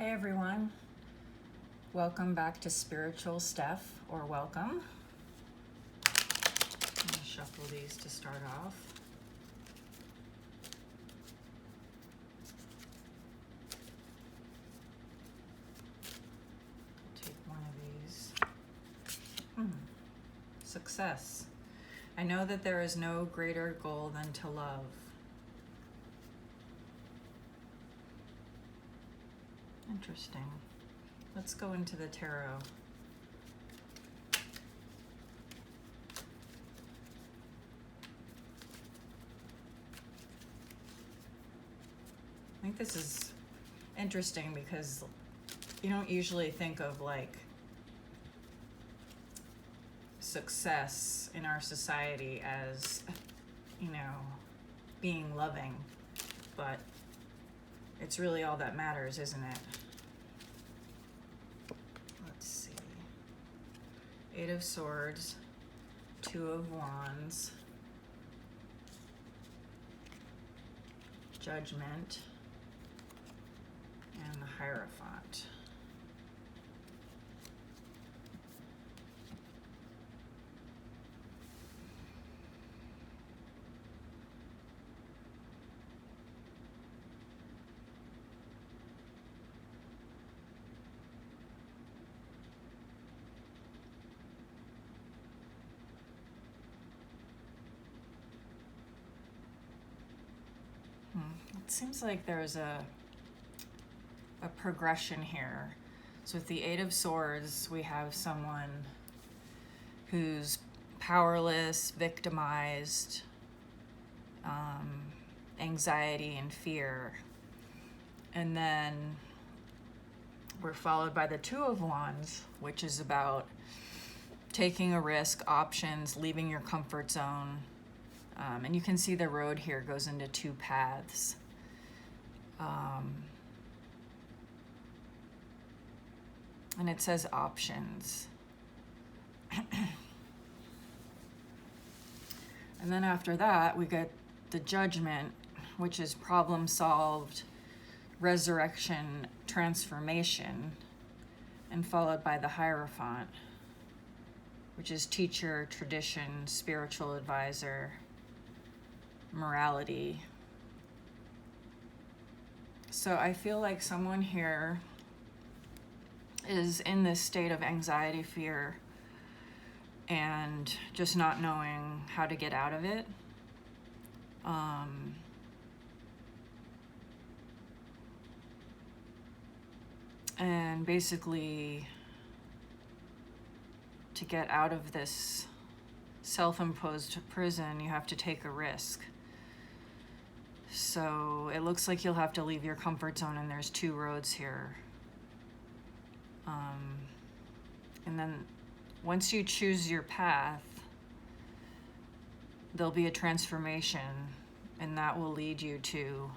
Hey everyone, welcome back to Spiritual Steph, or welcome. I'm going to shuffle these to start off. Take one of these. Success. I know that there is no greater goal than to love. Interesting. Let's go into the tarot. I think this is interesting because you don't usually think of like success in our society as, being loving, but it's really all that matters, isn't it? Let's see. Eight of Swords, Two of Wands, Judgment, and the Hierophant. It seems like there's a progression here. So with the Eight of Swords, we have someone who's powerless, victimized, anxiety and fear. And then we're followed by the Two of Wands, which is about taking a risk, options, leaving your comfort zone. And you can see the road here goes into two paths. And it says options. And then after that, we get the Judgment, which is problem solved, resurrection, transformation, and followed by the Hierophant, which is teacher, tradition, spiritual advisor, morality. So I feel like someone here is in this state of anxiety, fear, and just not knowing how to get out of it. And basically, to get out of this self-imposed prison, you have to take a risk. So it looks like you'll have to leave your comfort zone, and there's two roads here. And then once you choose your path, there'll be a transformation, and that will lead you to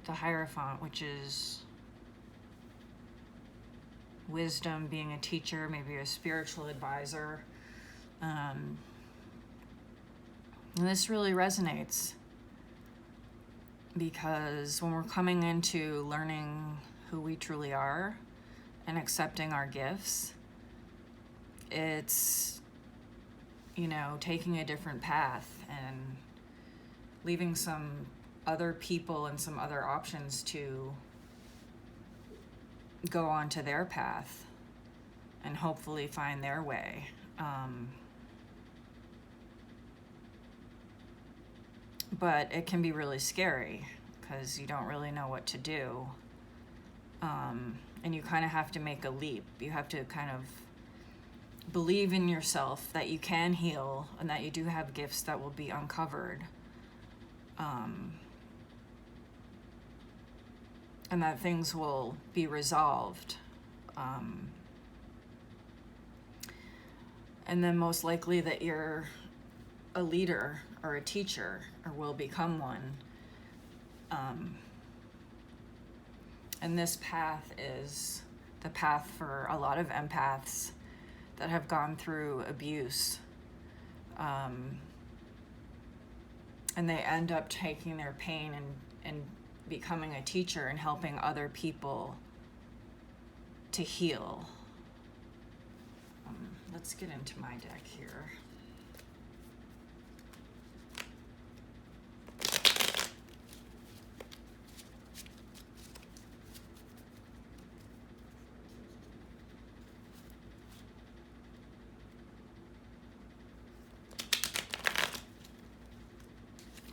the Hierophant, which is wisdom, being a teacher, maybe a spiritual advisor. And this really resonates because when we're coming into learning who we truly are and accepting our gifts, it's, taking a different path and leaving some other people and some other options to go on to their path and hopefully find their way. But it can be really scary because you don't really know what to do. And you kind of have to make a leap. You have to kind of believe in yourself that you can heal and that you do have gifts that will be uncovered. And that things will be resolved. And then most likely that you're a leader or a teacher or will become one. And this path is the path for a lot of empaths that have gone through abuse. And they end up taking their pain and becoming a teacher and helping other people to heal. Let's get into my deck here.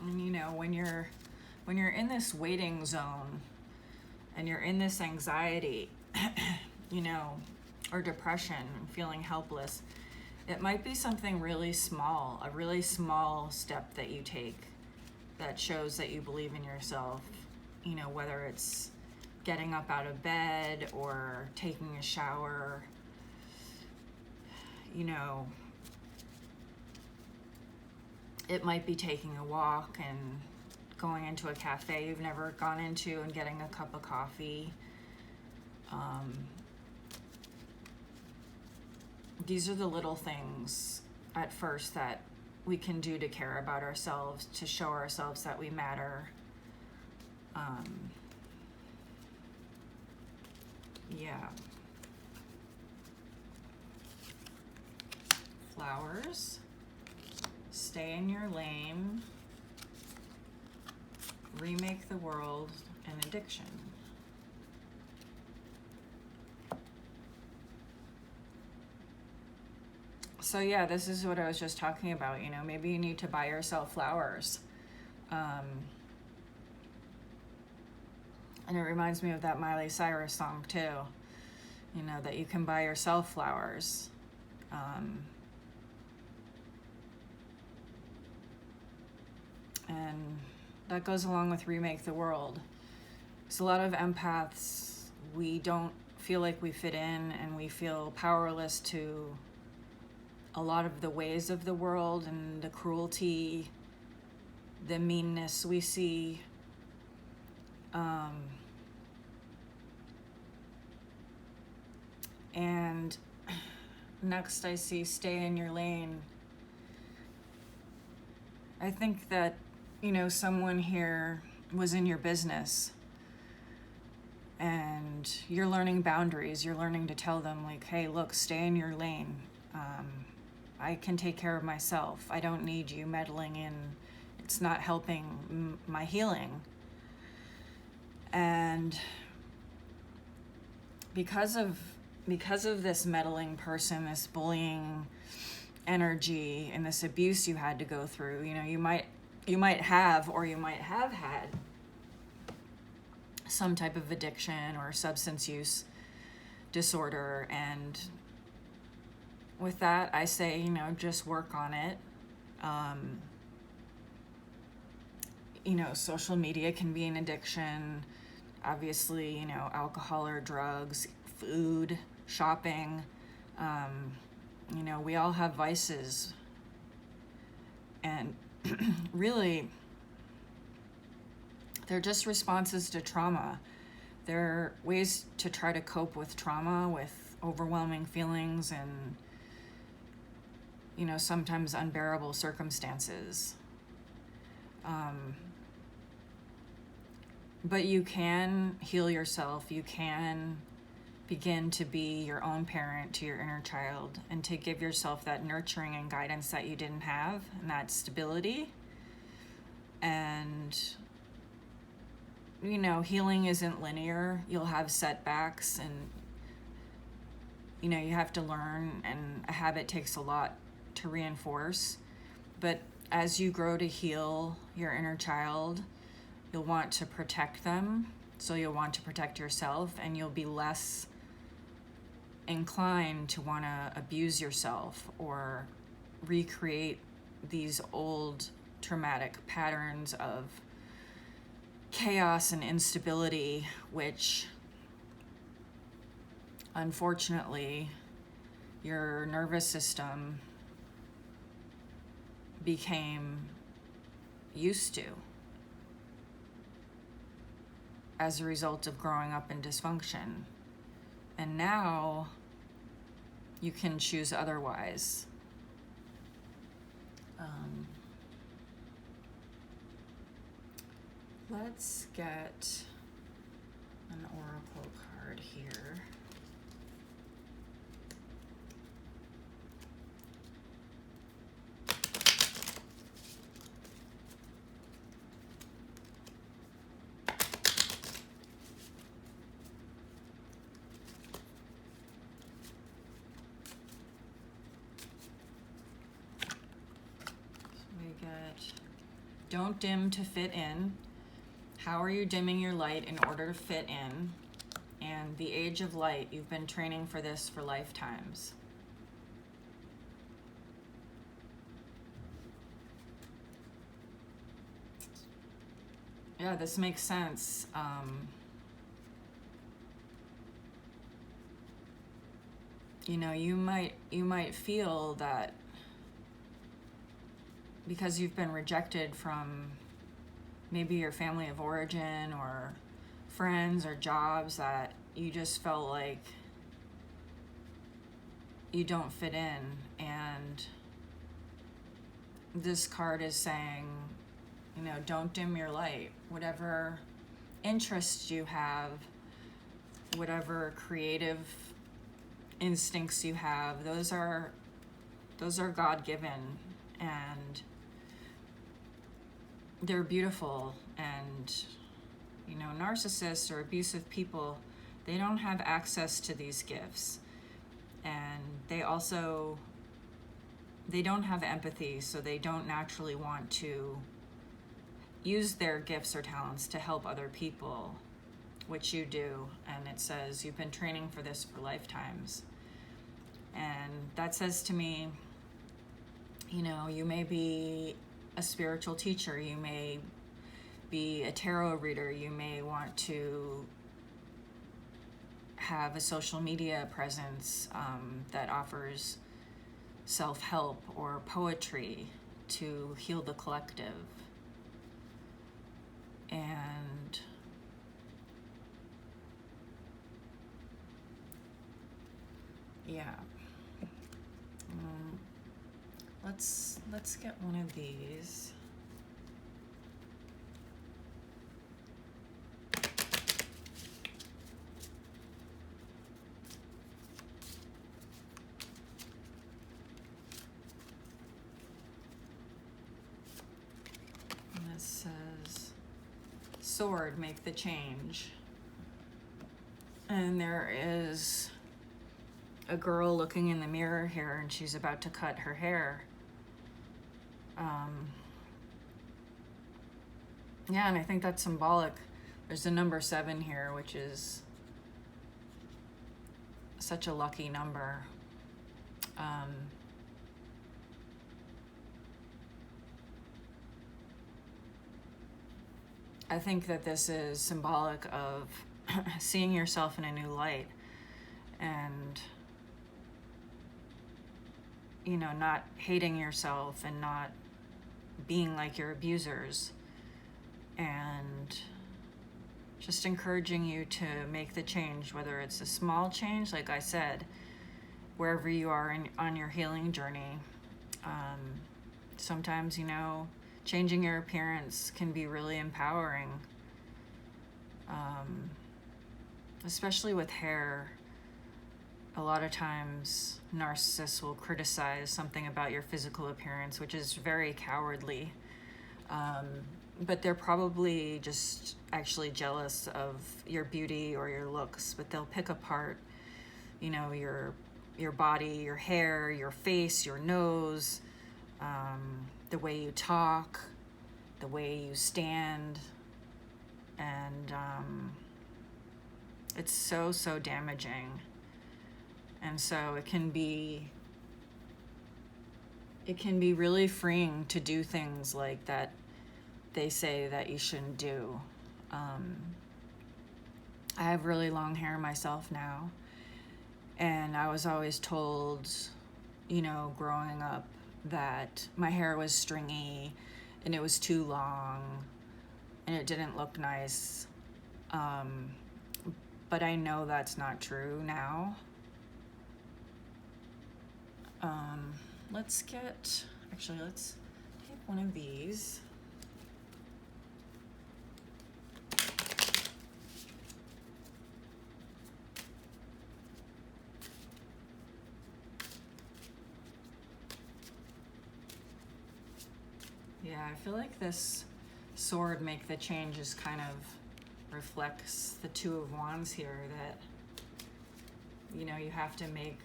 And you know, when you're in this waiting zone and you're in this anxiety, you know, or depression, feeling helpless, it might be something really small, a really small step that you take that shows that you believe in yourself, you know, whether it's getting up out of bed or taking a shower, you know, it might be taking a walk and going into a cafe you've never gone into and getting a cup of coffee. These are the little things at first that we can do to care about ourselves, to show ourselves that we matter. Yeah. Flowers. Stay in your lane. Remake the world. And addiction. So yeah, this is what I was just talking about. You know, maybe you need to buy yourself flowers. And it reminds me of that Miley Cyrus song too. You know, that you can buy yourself flowers. And that goes along with remake the world. Because a lot of empaths, we don't feel like we fit in, and we feel powerless to a lot of the ways of the world and the cruelty, the meanness we see. And next I see stay in your lane. I think that, you know, someone here was in your business and you're learning boundaries. You're learning to tell them, like, hey, look, stay in your lane. I can take care of myself. I don't need you meddling in. It's not helping my healing. And because of this meddling person, this bullying energy, and this abuse you had to go through, you know, you might have, or you might have had some type of addiction or substance use disorder. And with that, I say, you know, just work on it. You know, social media can be an addiction. Obviously, you know, alcohol or drugs, food, shopping. You know, we all have vices. And really, they're just responses to trauma. They're ways to try to cope with trauma, with overwhelming feelings and, you know, sometimes unbearable circumstances. But you can heal yourself. You can begin to be your own parent to your inner child, and to give yourself that nurturing and guidance that you didn't have, and that stability. And, you know, healing isn't linear. You'll have setbacks, and, you know, you have to learn, and a habit takes a lot to reinforce. But as you grow to heal your inner child, you'll want to protect them. So you'll want to protect yourself, and you'll be less inclined to want to abuse yourself or recreate these old traumatic patterns of chaos and instability, which unfortunately your nervous system became used to as a result of growing up in dysfunction. And now you can choose otherwise. Let's get an oracle card here. We get, don't dim to fit in. How are you dimming your light in order to fit in? And the age of light, you've been training for this for lifetimes. Yeah, this makes sense. You know, you might feel that because you've been rejected from maybe your family of origin or friends or jobs, that you just felt like you don't fit in. And this card is saying, you know, don't dim your light. Whatever interests you have, whatever creative instincts you have, those are God-given, and they're beautiful. And you know, narcissists or abusive people, they don't have access to these gifts, and they don't have empathy, so they don't naturally want to use their gifts or talents to help other people, which you do. And it says you've been training for this for lifetimes. And that says to me, you know, you may be a spiritual teacher, you may be a tarot reader, you may want to have a social media presence that offers self-help or poetry to heal the collective. And yeah, let's get one of these. And this says, sword, make the change. And there is a girl looking in the mirror here, and she's about to cut her hair. Yeah, and I think that's symbolic. There's the number 7 here, which is such a lucky number. I think that this is symbolic of seeing yourself in a new light, and you know, not hating yourself and not being like your abusers, and just encouraging you to make the change, whether it's a small change, like I said, wherever you are on your healing journey. Sometimes, you know, changing your appearance can be really empowering, especially with hair. A lot of times narcissists will criticize something about your physical appearance, which is very cowardly. But they're probably just actually jealous of your beauty or your looks, but they'll pick apart, you know, your body, your hair, your face, your nose, the way you talk, the way you stand. And it's so damaging. And so it can be really freeing to do things like that they say that you shouldn't do. I have really long hair myself now, and I was always told, you know, growing up, that my hair was stringy and it was too long and it didn't look nice. But I know that's not true now. Let's take one of these. Yeah, I feel like this sword, make the changes, kind of reflects the Two of Wands here, that, you know, you have to make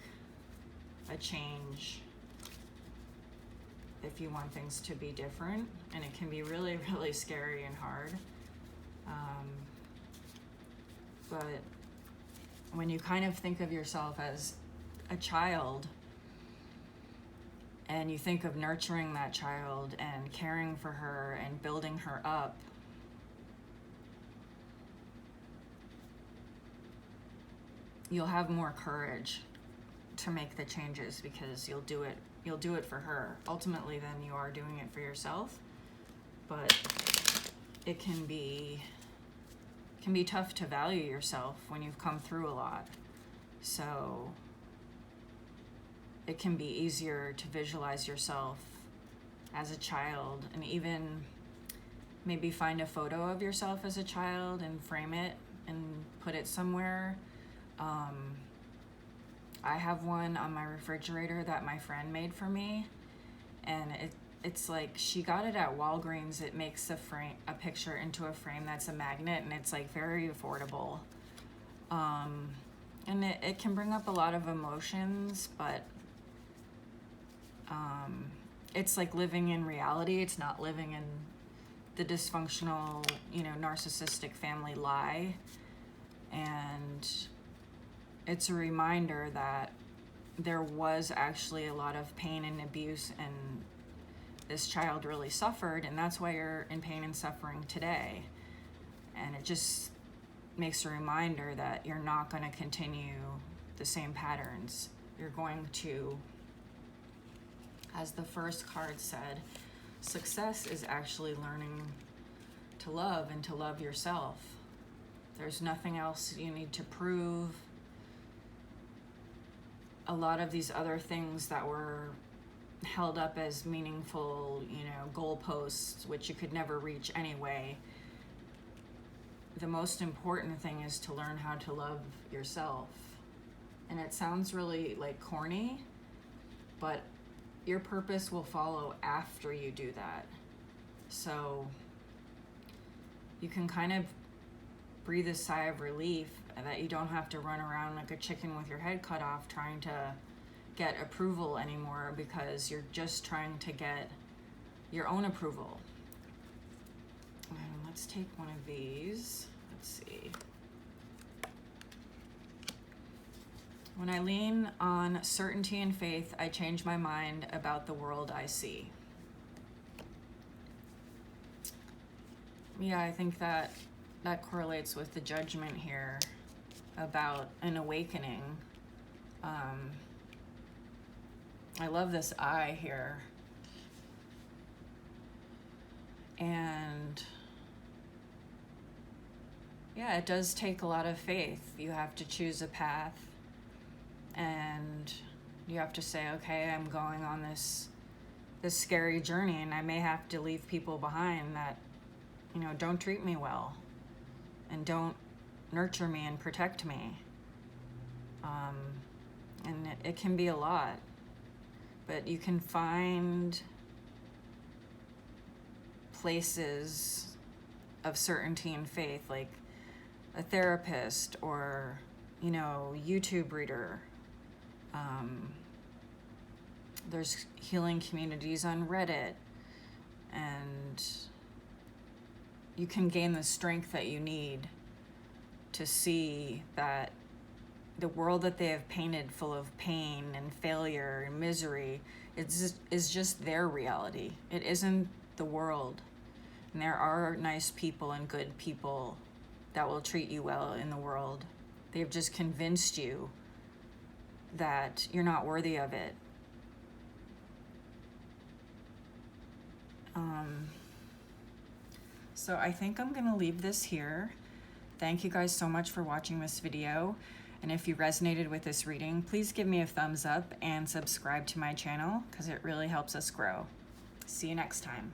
a change if you want things to be different, and it can be really, really scary and hard. But when you kind of think of yourself as a child, and you think of nurturing that child and caring for her and building her up, you'll have more courage to make the changes, because you'll do it for her. Ultimately, then you are doing it for yourself, but it can be tough to value yourself when you've come through a lot. So it can be easier to visualize yourself as a child, and even maybe find a photo of yourself as a child and frame it and put it somewhere. I have one on my refrigerator that my friend made for me, and it's like, she got it at Walgreens. It makes a picture into a frame that's a magnet, and it's like very affordable. And it can bring up a lot of emotions, but it's like living in reality. It's not living in the dysfunctional, you know, narcissistic family lie. And it's a reminder that there was actually a lot of pain and abuse, and this child really suffered, and that's why you're in pain and suffering today. And it just makes a reminder that you're not going to continue the same patterns. You're going to, as the first card said, success is actually learning to love and to love yourself. There's nothing else you need to prove. A lot of these other things that were held up as meaningful, you know, goalposts, which you could never reach anyway. The most important thing is to learn how to love yourself. And it sounds really like corny, but your purpose will follow after you do that. So you can kind of breathe a sigh of relief that you don't have to run around like a chicken with your head cut off trying to get approval anymore, because you're just trying to get your own approval. And let's take one of these. Let's see. When I lean on certainty and faith, I change my mind about the world I see. Yeah, I think that correlates with the Judgment here about an awakening. I love this eye here. And yeah, it does take a lot of faith. You have to choose a path, and you have to say, okay, I'm going on this scary journey, and I may have to leave people behind that, you know, don't treat me well and don't nurture me and protect me. And it can be a lot, but you can find places of certainty and faith, like a therapist or, you know, YouTube reader. There's healing communities on Reddit, and you can gain the strength that you need to see that the world that they have painted full of pain and failure and misery is just their reality. It isn't the world. And there are nice people and good people that will treat you well in the world. They've just convinced you that you're not worthy of it. So I think I'm gonna leave this here. Thank you guys so much for watching this video. And if you resonated with this reading, please give me a thumbs up and subscribe to my channel, because it really helps us grow. See you next time.